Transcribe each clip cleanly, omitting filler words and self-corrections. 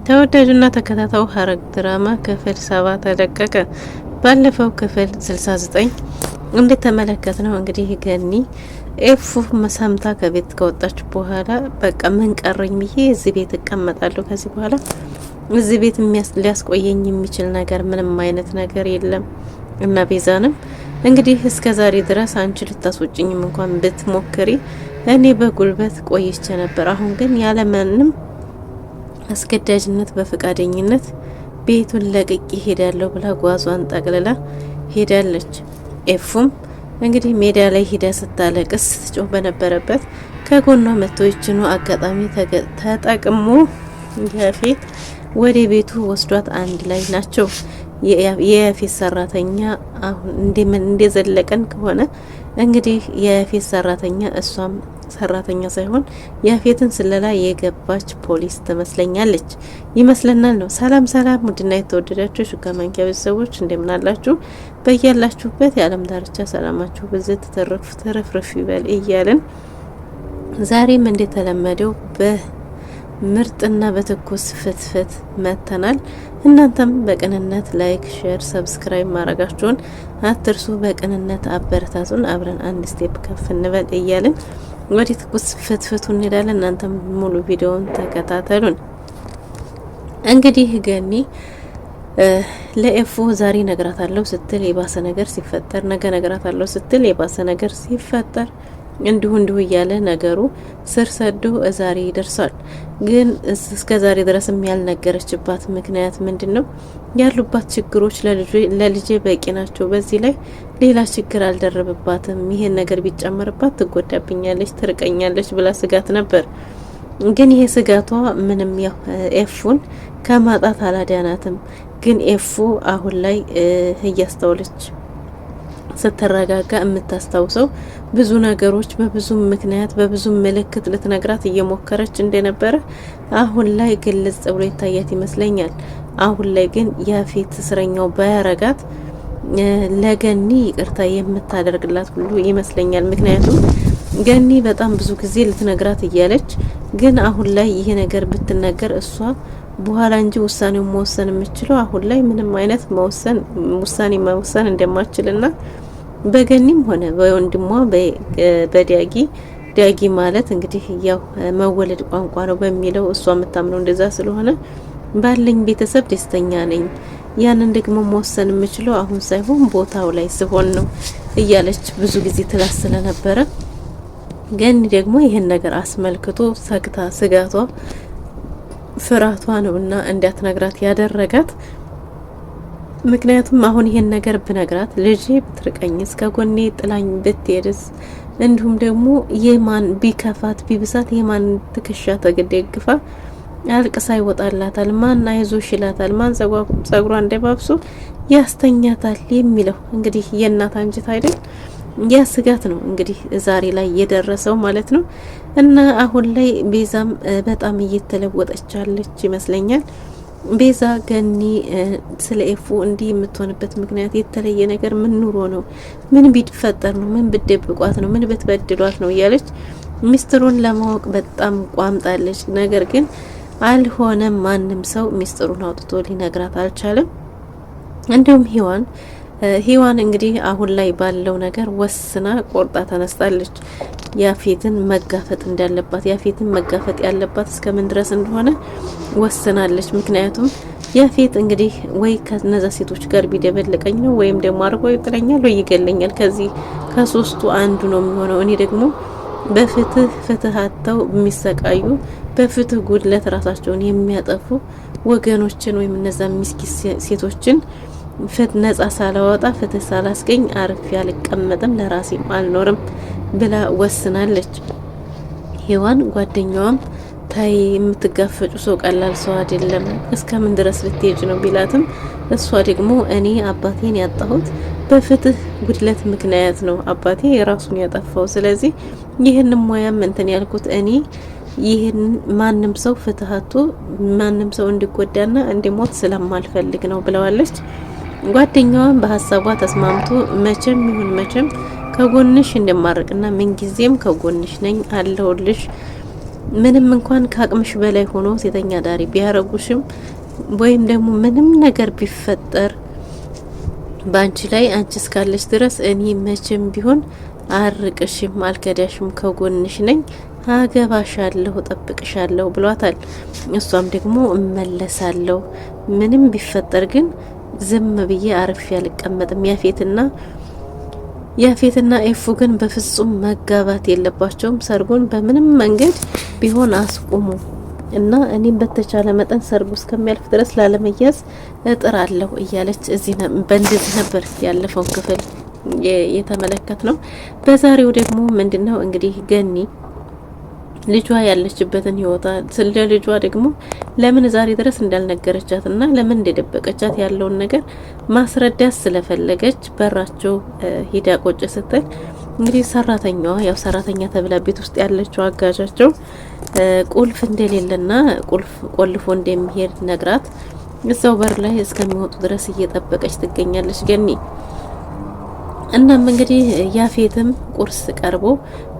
ተወዳጁና ተከታታዩ ሐረግ ድራማ ክፍል 7 ተለቀቀ። ባለፈው ክፍል 69 እንደተመለከትነው እንግዲህ ገኒ ኤፉ መሰምታ ከቤት ከወጣች በኋላ በቃ ምን ቀረኝ ብዬ እዚህ ቤት እቀመጣለሁ፣ ከዚህ በኋላ እዚህ ቤት ሊያስቆየኝ የሚችል ነገር ምንም አይነት ነገር የለም እና ቤዛንም እንግዲህ እስከ ዛሬ ድረስ አንቺ ልታስወጭኝም እንኳን ብትሞክሪ እኔ በጉልበት ቆይቼ ነበር። አሁን ግን ያለምንም አስገዳጅነት በፈቃደኝነት ቤቱን ለቅቄ ሄዳለሁ ብላ ጓዟን ጠቅልላ ሄዳለች። ኤፉም እንግዲህ ሜዳ ላይ ሂዳ ስታለቅስ ስትጮህ በነበረበት ከጎኗ መጥቶ ይችኑ አጋጣሚ ተጠቅሞ ያፌት ወደ ቤቱ ወስዷት አንድ ላይ ናቸው። የያፌት ሰራተኛ አሁን እንደዘለቀን ከሆነ እንግዲህ የያፌት ሰራተኛ እሷም ሰራተኛ ሳይሆን ያፌትን ስለላ የገባች ፖሊስ ትመስለኛለች ይመስለናል ነው። ሰላም ሰላም፣ ውድና የተወደዳችሁ ሹካማንኪያ ቤተሰቦች እንደምን አላችሁ? በያላችሁበት የዓለም ዳርቻ ሰላማችሁ ብዝት ተረፍረፍ ይበል እያልን ዛሬም እንደተለመደው በምርጥና በትኩስ ፍትፍት መተናል። እናንተም በቅንነት ላይክ፣ ሼር፣ ሰብስክራይብ ማድረጋችሁን አትርሱ። በቅንነት አበረታቱን። አብረን አንድ ስቴፕ ከፍ እንበል እያልን ወደ ትኩስ ፍትፍቱ እንሄዳለን። እናንተም ሙሉ ቪዲዮውን ተከታተሉን። እንግዲህ ገኒ ለኤፉ ዛሬ ነግራታለሁ ስትል የባሰ ነገር ሲፈጠር፣ ነገ ነግራታለሁ ስትል የባሰ ነገር ሲፈጠር እንዲሁ እያለ ነገሩ ስር ሰዶ ዛሬ ይደርሳል። ግን እስከ ዛሬ ድረስም ያልነገረችባት ምክንያት ምንድነው? ያሉባት ችግሮች ለልጄ በቂ ናቸው፣ በዚህ ላይ ሌላ ችግር አልደረበባትም፣ ይሄን ነገር ቢጨመርባት ትጎዳብኛለች፣ ትርቀኛለች ብላ ስጋት ነበር። ግን ይሄ ስጋቷ ምንም ያው ኤፉን ከማጣት አላዳናትም። ግን ኤፉ አሁን ላይ እያስተዋለች ስትረጋጋ የምታስታውሰው ብዙ ነገሮች በብዙ ምክንያት በብዙ ምልክት ልትነግራት እየሞከረች እንደነበረ አሁን ላይ ግልጽ ብሎ ይታያት ይመስለኛል። አሁን ላይ ግን ያፌት እስረኛው ባያረጋት ለገኒ ይቅርታ የምታደርግላት ሁሉ ይመስለኛል። ምክንያቱም ገኒ በጣም ብዙ ጊዜ ልትነግራት እያለች ግን አሁን ላይ ይሄ ነገር ብትነገር እሷ በኋላ እንጂ ውሳኔውን መወሰን የምችለው አሁን ላይ ምንም አይነት ውሳኔ መወሰን እንደማችልና በገኒም ሆነ በወንድሟ ዳጊ ማለት እንግዲህ ያው መወለድ ቋንቋ ነው በሚለው እሷ የምታምነው እንደዛ ስለሆነ ባለኝ ቤተሰብ ደስተኛ ነኝ፣ ያንን ደግሞ መወሰን የምችለው አሁን ሳይሆን ቦታው ላይ ስሆን ነው እያለች ብዙ ጊዜ ትላስ ስለነበረ ገኒ ደግሞ ይሄን ነገር አስመልክቶ ሰግታ ስጋቷ ፍራቷ ነውና እንዲያትነግራት ያደረጋት። ምክንያቱም አሁን ይሄን ነገር ብነግራት ልጄ ብትርቀኝስ፣ ከጎኔ ጥላኝ ብትሄድስ፣ እንዲሁም ደግሞ የማን ቢከፋት ቢብሳት የማን ትከሻ ተገደግፋ አልቅሳ ይወጣላታል፣ ማን አይዞሽ ይላታል፣ ማን ጸጉሯ እንደባብሶ ያስተኛታል የሚለው እንግዲህ የእናት አንጀት አይደል? ያ ስጋት ነው እንግዲህ ዛሬ ላይ የደረሰው ማለት ነው። እና አሁን ላይ ቤዛም በጣም እየተለወጠቻለች ይመስለኛል። ቤዛ ገኒ ስለ ኤፉ እንዲህ የምትሆንበት ምክንያት የተለየ ነገር ምን ኑሮ ነው? ምን ቢፈጠር ነው? ምን ብትደብቋት ነው? ምን ብትበድሏት ነው? እያለች ሚስጥሩን ለማወቅ በጣም ቋምጣለች። ነገር ግን አልሆነም። ማንም ሰው ሚስጥሩን አውጥቶ ሊነግራት አልቻለም። እንዲሁም ሂዋን እንግዲህ አሁን ላይ ባለው ነገር ወስና ቆርጣ ተነስታለች። ያፌትን መጋፈጥ እንዳለባት ያፌትን መጋፈጥ ያለባት እስከምን ድረስ እንደሆነ ወስናለች። ምክንያቱም ያፌት እንግዲህ ወይ ከነዛ ሴቶች ጋር ቢደበልቀኝ ነው ወይም ደግሞ አርጎ ይጥለኛል ወይ ይገለኛል፣ ከዚህ ከሶስቱ አንዱ ነው የሚሆነው። እኔ ደግሞ በፍትህ አጥተው የሚሰቃዩ በፍትህ ጉድለት ራሳቸውን የሚያጠፉ ወገኖችን ወይም እነዛ ምስኪን ሴቶችን ነጻ ሳላወጣ ፍትህ ሳላስገኝ አርፌ አልቀመጥም፣ ለራሴም አልኖርም ብላ ወስናለች። ሄዋን ጓደኛዋም ታይ የምትጋፈጩ ሰው ቀላል ሰው አይደለም፣ እስከምን ድረስ ልትሄጅ ነው ቢላትም እሷ ደግሞ እኔ አባቴን ያጣሁት በፍትህ ጉድለት ምክንያት ነው፣ አባቴ የራሱን ያጠፋው፣ ስለዚህ ይህን ሙያም እንትን ያልኩት እኔ ይህን ማንም ሰው ፍትሃቱ ማንም ሰው እንዲጎዳና እንዲሞት ስለማልፈልግ ነው ብለዋለች። ጓደኛዋን በሀሳቧ ተስማምቶ መቼም ይሁን መቼም ከጎንሽ እንደማርቅና ምንጊዜም ከጎንሽ ነኝ አለሁልሽ ምንም እንኳን ከአቅምሽ በላይ ሆኖ ሴተኛ ዳሪ ቢያረጉሽም ወይም ደግሞ ምንም ነገር ቢፈጠር ባንቺ ላይ አንቺ እስካለሽ ድረስ እኔ መቼም ቢሆን አርቅሽም አልከዳሽም ከጎንሽ ነኝ አገባሻለሁ ጠብቅሻለሁ ብሏታል። እሷም ደግሞ እመለሳለሁ ምንም ቢፈጠር ግን ዝም ብዬ አርፌ አልቀመጥም። ያፌትና ኤፉ ግን በፍጹም መጋባት የለባቸውም። ሰርጉን በምንም መንገድ ቢሆን አስቁሙ እና እኔም በተቻለ መጠን ሰርጉ እስከሚያልፍ ድረስ ላለመያዝ እጥራለሁ እያለች በእንደዚህ ነበር ያለፈውን ክፍል የተመለከት ነው። በዛሬው ደግሞ ምንድነው እንግዲህ ገኒ ልጇ ያለችበትን ህይወታ ስለ ልጇ ደግሞ ለምን ዛሬ ድረስ እንዳልነገረቻትና ለምን እንደደበቀቻት ያለውን ነገር ማስረዳት ስለፈለገች በራቸው ሂዳ ቆጭ ስትል እንግዲህ ሰራተኛዋ ያው ሰራተኛ ተብላ ቤት ውስጥ ያለችው አጋዣቸው ቁልፍ እንደሌለና ቁልፍ ቆልፎ እንደሚሄድ ነግራት እዛው በር ላይ እስከሚወጡ ድረስ እየጠበቀች ትገኛለች ገኒ። እናም እንግዲህ ያፌትም ቁርስ ቀርቦ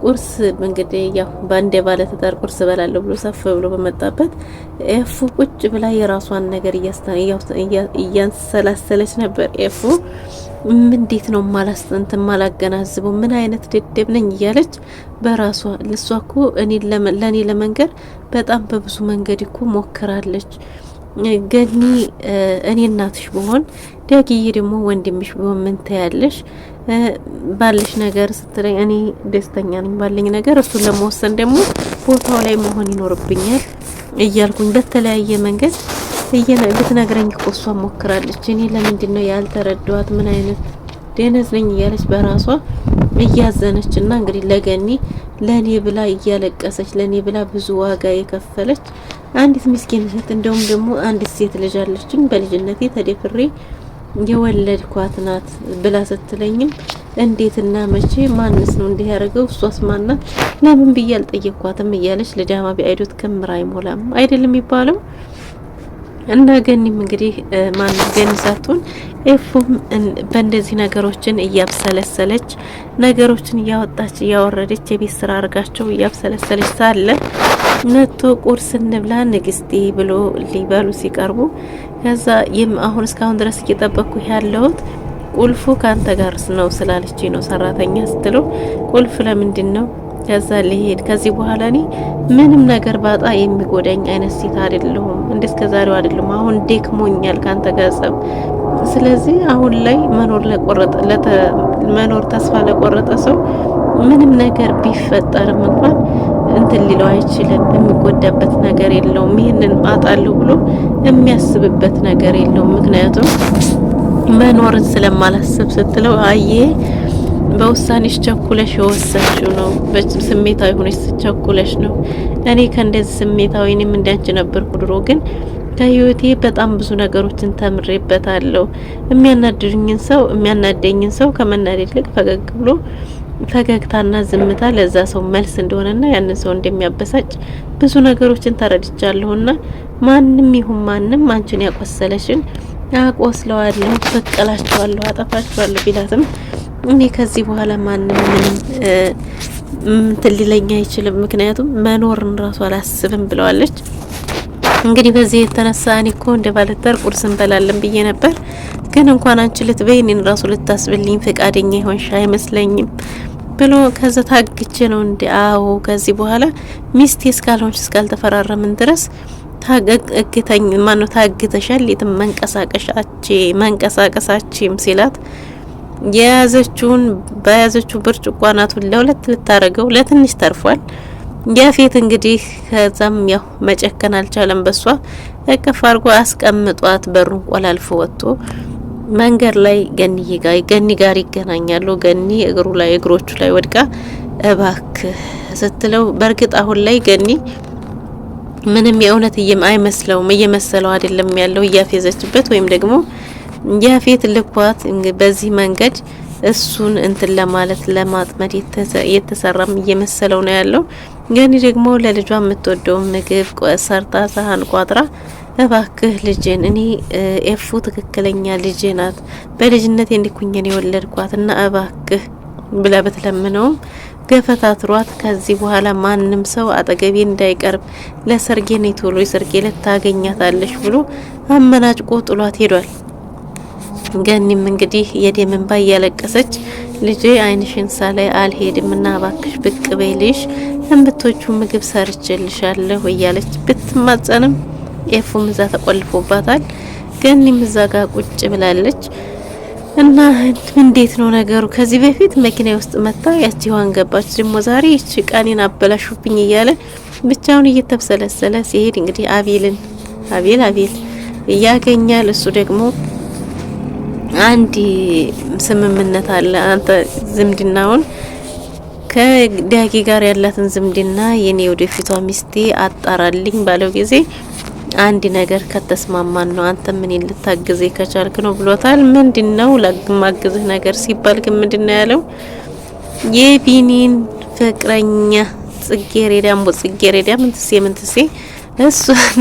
ቁርስ እንግዲህ ያው ባንዴ ባለ ትዳር ቁርስ በላለሁ ብሎ ሰፍ ብሎ በመጣበት ኤፉ ቁጭ ብላ የራሷን ነገር እያንሰላሰለች ነበር። ኤፉ እንዴት ነው ማላገናዝበው ምን አይነት ደደብ ነኝ እያለች በራሷ ልሷኮ ለኔ ለመንገር በጣም በብዙ መንገድ እኮ ሞክራለች። ገኒ እኔ እናትሽ ብሆን ዳጊዬ ደግሞ ወንድምሽ ብሆን ምን ታያለሽ? ባልሽ ነገር ስትለኝ እኔ ደስተኛ ነኝ ባለኝ ነገር እሱን ለመወሰን ደግሞ ቦታው ላይ መሆን ይኖርብኛል እያልኩኝ በተለያየ መንገድ ልትነግረኝ እኮ እሷ ሞክራለች። እኔ ለምንድን ነው ያልተረዳኋት? ምን አይነት ደነዝ ነኝ እያለች በራሷ እያዘነችና እንግዲህ ለገኒ ለኔ ብላ እያለቀሰች ለኔ ብላ ብዙ ዋጋ የከፈለች አንዲት ምስኪን እህት እንደውም ደግሞ አንዲት ሴት ልጅ አለችኝ በልጅነቴ ተደፍሬ የወለድኳት ናት ብላ ስትለኝም እንዴትና መቼ ማንስ ነው እንዲህ ያደረገው? እሷስ ማናት? ለምን ብዬ አልጠየቅኳትም እያለች ለጃማ ቢአይዶት ከምራ አይሞላም አይደለም የሚባለው። እና ገኒም እንግዲህ ገኒ ሳትሆን ኤፉም በእንደዚህ ነገሮችን እያብሰለሰለች ነገሮችን እያወጣች እያወረደች የቤት ስራ አርጋቸው እያብሰለሰለች ሳለ ነቶ ቁርስ እንብላ ንግስቴ ብሎ ሊበሉ ሲቀርቡ ከዛ አሁን እስካሁን ድረስ እየጠበቅኩ ያለሁት ቁልፉ ካንተ ጋር ነው ስላለች ነው ሰራተኛ ስትለው ቁልፍ ለምንድን ነው? ከዛ ሊሄድ ከዚህ በኋላ እኔ ምንም ነገር ባጣ የሚጎዳኝ አይነት ሴት አይደለሁም እንደስከዛሬው አይደለም። አሁን ደክሞኛል ካንተ ጋር ጸብ። ስለዚህ አሁን ላይ መኖር ተስፋ ለቆረጠ ሰው ምንም ነገር ቢፈጠርም እንኳን እንትን ሊለው አይችልም። የሚጎዳበት ነገር የለውም። ይሄንን አጣለሁ ብሎ የሚያስብበት ነገር የለውም። ምክንያቱም መኖርን ስለማላስብ ስትለው አየ በውሳኔሽ ቸኩለሽ የወሰንሽው ነው። ስሜታዊ ሆነሽ ቸኩለሽ ነው። እኔ ከእንደዚህ ስሜታዊ እኔም እንዳንቺ ነበርኩ ድሮ፣ ግን ከህይወቴ በጣም ብዙ ነገሮችን ተምሬበታለሁ። የሚያናደኝን ሰው ከመናደድ ይልቅ ፈገግ ብሎ ፈገግታና ዝምታ ለዛ ሰው መልስ እንደሆነና ያንን ሰው እንደሚያበሳጭ ብዙ ነገሮችን ተረድቻለሁና ማንም ይሁን ማንም አንቺን ያቆሰለሽን አቆስለዋለሁ፣ በቀላቸዋለሁ፣ አጠፋቸዋለሁ ቢላትም እኔ ከዚህ በኋላ ማንም ምንም ሊለኝ አይችልም፣ ምክንያቱም መኖርን ራሱ አላስብም ብለዋለች። እንግዲህ በዚህ የተነሳ እኔ እኮ እንደ ባለትዳር ቁርስ እንበላለን ብዬ ነበር፣ ግን እንኳን አንቺ ልትበይ እኔን ራሱ ልታስብልኝ ፈቃደኛ ይሆንሽ አይመስለኝም ብሎ ከዛ ታግቼ ነው እንዴ? አዎ ከዚህ በኋላ ሚስቴ እስካልሆንሽ እስካልተፈራረምን ድረስ ታግተሻል፣ የትም መንቀሳቀሳችም ሲላት በያዘችው ብርጭቆ አናቱን ለሁለት ልታረገው ለትንሽ ተርፏል። ያፌት እንግዲህ ከዛም ያው መጨከን አልቻለም። በሷ እቅፍ አድርጎ አስቀምጧት በሩን ቆላልፎ ወጥቶ መንገድ ላይ ገኒ ጋር ይገናኛሉ። ገኒ እግሮቹ ላይ ወድቃ እባክህ ስትለው በእርግጥ አሁን ላይ ገኒ ምንም የእውነት አይመስለውም፣ እየመሰለው አይደለም ያለው እያፌዘችበት ወይም ደግሞ ያፌት ልኳት በዚህ መንገድ እሱን እንትን ለማለት ለማጥመድ የተሰራም እየመሰለው ነው ያለው። ገኒ ደግሞ ለልጇ የምትወደው ምግብ ሰርታ ሳህን ቋጥራ እባክህ ልጄን እኔ ኤፉ ትክክለኛ ልጄ ናት፣ በልጅነቴ እንዲኩኝን የወለድኳትና እባክህ ብላ በተለምነውም ገፈታትሯት ከዚህ በኋላ ማንም ሰው አጠገቤ እንዳይቀርብ ለሰርጌ ነው ቶሎ ሰርጌ ልታገኛታለሽ ብሎ አመናጭቆ ጥሏት ሄዷል። ገኒም እንግዲህ የደም እንባ እያለቀሰች ልጄ አይንሽን ሳላይ አልሄድም እና እባክሽ ብቅ በይልሽ እንብቶቹ ምግብ ሰርችልሻለሁ እያለች ብትማጸንም ኤፉም እዛ ተቆልፎባታል። ገኒም እዛ ጋር ቁጭ ብላለች። እና እንዴት ነው ነገሩ? ከዚህ በፊት መኪና ውስጥ መጣ ያቺዋን ገባች ደግሞ ዛሬ እቺ ቃኔን አበላሹብኝ እያለ ብቻውን እየተብሰለሰለ ሲሄድ እንግዲህ አቤል እያገኛል። እሱ ደግሞ አንድ ስምምነት አለ። አንተ ዝምድናውን ከዳጊ ጋር ያላትን ዝምድና የኔ ወደፊቷ ሚስቴ አጣራልኝ ባለው ጊዜ አንድ ነገር ከተስማማን ነው አንተ ምን ልታግዘ ከቻልክ ነው ብሎታል። ምንድነው ለማግዝህ ነገር ሲባል ግን ምንድነው ያለው? የቢኒን ፍቅረኛ ጽጌረዳ ምንትሴ እሷን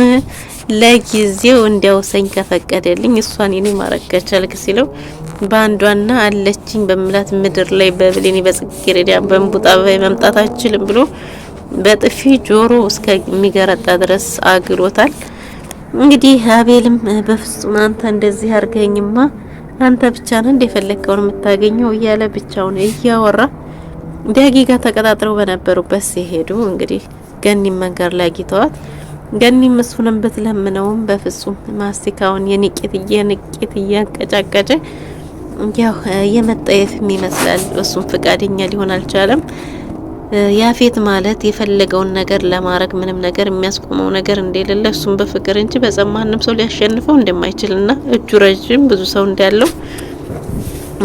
ለጊዜው እንዲያውሰኝ ከፈቀደልኝ እሷን የኔ ማረግ ከቻልክ ሲለው ባንዷና አለችኝ በመላት ምድር ላይ በብሌኒ በጽጌረዳ በእንቡጣ መምጣት አችልም ብሎ በጥፊ ጆሮ እስከሚገረጣ ድረስ አግሎታል። እንግዲህ አቤልም በፍጹም አንተ እንደዚህ አርገኝማ አንተ ብቻ ነህ እንደፈለከው የምታገኘው እያለ ብቻውን እያወራ ዳጊ ጋር ተቀጣጥረው በነበሩበት ሲሄዱ እንግዲህ ገኒ መንገር ላይ አግኝተዋት ገኒም እሱንም ብትለምነውም በፍጹም ማስቲካውን የንቄት እያንቀጫቀጨ ያው የመጣየፍም ይመስላል እሱም ፍቃደኛ ሊሆን አልቻለም። ያፌት ማለት የፈለገውን ነገር ለማድረግ ምንም ነገር የሚያስቆመው ነገር እንደሌለ እሱም በፍቅር እንጂ በጸብ ማንም ሰው ሊያሸንፈው እንደማይችልና እጁ ረጅም ብዙ ሰው እንዳለው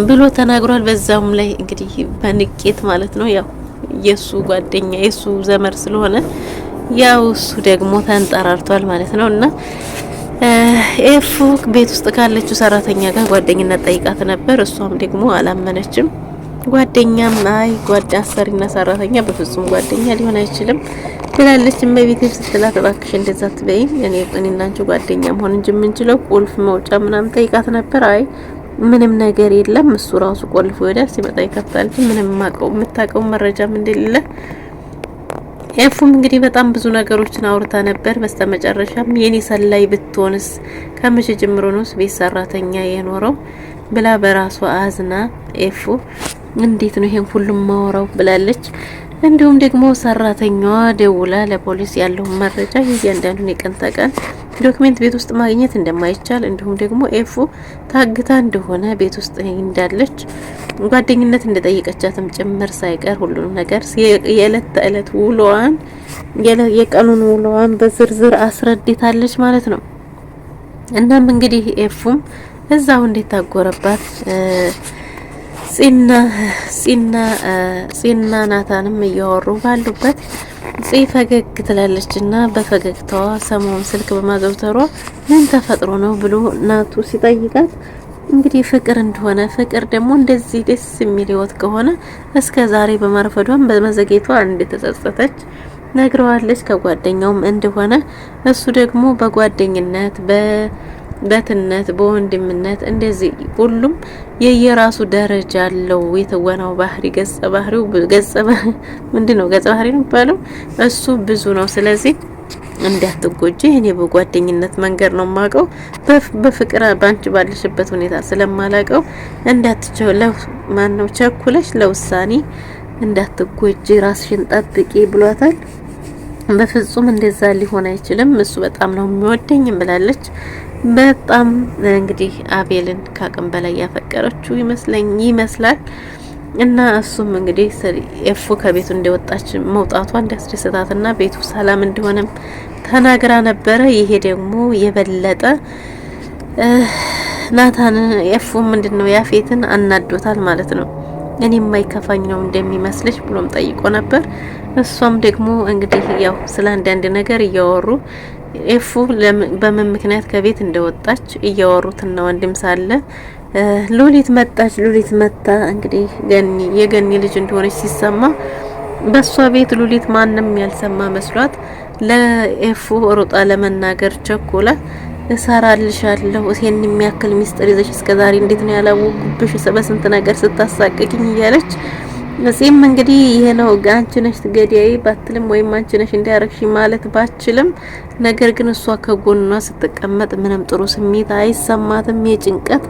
ብሎ ተናግሯል። በዛውም ላይ እንግዲህ በንቄት ማለት ነው ያው የሱ ጓደኛ የሱ ዘመር ስለሆነ ያው እሱ ደግሞ ተንጠራርቷል ማለት ነውና ኤፉ ቤት ውስጥ ካለችው ሰራተኛ ጋር ጓደኝነት ጠይቃት ነበር። እሷም ደግሞ አላመነችም። ጓደኛም አይ አሰሪና ሰራተኛ በፍጹም ጓደኛ ሊሆን አይችልም ብላለች። እመቤቴ ስትላት እባክሽ እንደዛ አትበይኝ እኔና አንቺ ጓደኛ መሆን እንጂ የምንችለው ቁልፍ መውጫ ምናምን ጠይቃት ነበር። አይ ምንም ነገር የለም እሱ ራሱ ቆልፎ ይወዳል ሲመጣ ይከፍታል ምንም የምታውቀው መረጃም እንደሌለ ኤፉም እንግዲህ በጣም ብዙ ነገሮችን አውርታ ነበር። በስተመጨረሻም የኔ ሰላይ ብትሆንስ ከመቼ ጀምሮ ነው ቤት ሰራተኛ የኖረው ብላ በራሷ አዝና ኤፉ እንዴት ነው ይሄን ሁሉም ማወራው ብላለች። እንዲሁም ደግሞ ሰራተኛዋ ደውላ ለፖሊስ ያለው መረጃ እያንዳንዱን የቀን ተቀን ዶክመንት ቤት ውስጥ ማግኘት እንደማይቻል እንዲሁም ደግሞ ኤፉ ታግታ እንደሆነ ቤት ውስጥ እንዳለች ጓደኝነት እንደጠየቀቻትም ጭምር ሳይቀር ሁሉንም ነገር የዕለት ተዕለት ውሎዋን የቀኑን ውሎዋን በዝርዝር አስረድታለች ማለት ነው። እናም እንግዲህ ኤፉም እዛው እንዴት ታጎረባት ጺና ናታንም እያወሩ ባሉበት ፈገግ ትላለችና በፈገግታዋ ሰሞኑን ስልክ በማዘውተሯ ምን ተፈጥሮ ነው ብሎ ናቱ ሲጠይቃት እንግዲህ ፍቅር እንደሆነ ፍቅር ደግሞ እንደዚህ ደስ የሚል ህይወት ከሆነ እስከ ዛሬ በማርፈዷም በመዘጌቷ እንደተጸጸተች ነግረዋለች። ከጓደኛውም እንደሆነ እሱ ደግሞ በጓደኝነት በትነት በወንድምነት እንደዚህ ሁሉም የየራሱ ደረጃ አለው። የተወናው ባህሪ ገጸ ባህሪው ምንድነው ገጸ ባህሪ ነው ባለው እሱ ብዙ ነው። ስለዚህ እንዳትጎጂ እኔ በጓደኝነት መንገድ ነው ማቀው በፍቅር ባንቺ ባልሽበት ሁኔታ ስለማላቀው እንዳትቸለው ማነው ቸኩለሽ ለውሳኔ እንዳትጎጂ ራስሽን ጠብቂ ብሏታል። በፍጹም እንደዛ ሊሆን አይችልም እሱ በጣም ነው የሚወደኝ ብላለች። በጣም እንግዲህ አቤልን ካቅም በላይ ያፈቀረችው ይመስላል እና እሱም እንግዲህ ኤፉ ከቤቱ እንደወጣች መውጣቷ እንዳስደሰታትና ቤቱ ሰላም እንደሆነም ተናግራ ነበረ። ይሄ ደግሞ የበለጠ ናታን ኤፉ ምንድነው ያፌትን አናዶታል ማለት ነው። እኔ የማይከፋኝ ነው እንደሚመስልሽ ብሎም ጠይቆ ነበር። እሷም ደግሞ እንግዲህ ያው ስለ አንዳንድ ነገር እያወሩ ኤፉ በምን ምክንያት ከቤት እንደወጣች እያወሩትና ወንድም ሳለ ሉሊት መጣ እንግዲህ የገኒ ልጅ እንደሆነች ሲሰማ በሷ ቤት ሉሊት ማንም ያልሰማ መስሏት ለኤፉ ሩጣ ለመናገር ቸኮላ እሰራልሻለሁ እቴን የሚያክል ሚስጥር ይዘሽ እስከዛሬ እንዴት ነው ያላወቁብሽ በስንት ነገር ስታሳቀቂኝ እያለች ነፂም እንግዲህ ይሄ ነው አንቺ ነሽ ገዳይ ባትልም ወይም አንቺ ነሽ እንዲያረክሽ ማለት ባችልም፣ ነገር ግን እሷ ከጎኗ ስትቀመጥ ምንም ጥሩ ስሜት አይሰማትም። የጭንቀት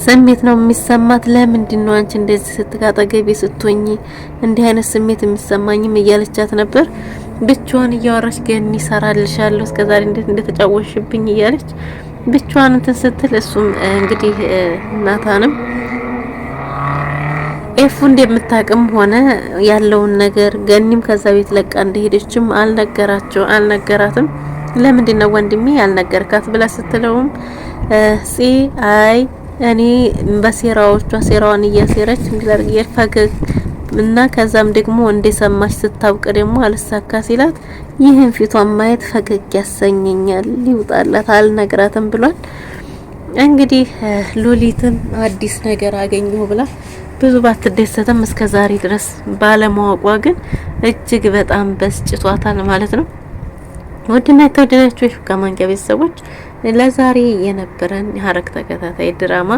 ስሜት ነው የሚሰማት። ለምንድን ነው አንቺ እንደዚህ ስትጋጠገቢ ስትሆኚ እንዲህ አይነት ስሜት የሚሰማኝም እያለቻት ነበር። ብቻዋን እያወራች ገኒ ሰራልሻለሁ እስከዛሬ እንዴት እንደተጫወሽብኝ እያለች ብቻዋን እንትን ስትል እሱም እንግዲህ ናታንም ኤፉ እንደምታቅም ሆነ ያለውን ነገር ገኒም ከዛ ቤት ለቃ እንደሄደችም አልነገራትም። ለምንድን ነው ወንድሜ ያልነገርካት ብላ ስትለውም አይ እኔ በሴራዎቿ ሴራዋን እያሴረች እንዲላርግ ፈገግ እና ከዛም ደግሞ እንደሰማች ስታውቅ ደግሞ አልሳካ ሲላት ይህን ፊቷን ማየት ፈገግ ያሰኘኛል ሊውጣላት አልነግራትም ብሏል። እንግዲህ ሉሊትም አዲስ ነገር አገኘሁ ብላ ብዙ ባትደሰተም እስከዛሬ ድረስ ባለማወቋ ግን እጅግ በጣም በስጭቷታል ማለት ነው። ወድና ተወደዳችሁ የሹካማንቂያ ቤተሰቦች ለዛሬ የነበረን ሐረግ ተከታታይ ድራማ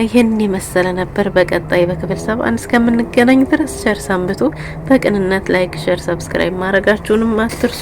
ይሄን የመሰለ ነበር። በቀጣይ በክፍል 71 እስከምንገናኝ ድረስ ሸር ሰንብቱ። በቅንነት ላይክ፣ ሸር፣ ሰብስክራይብ ማድረጋችሁንም አትርሱ።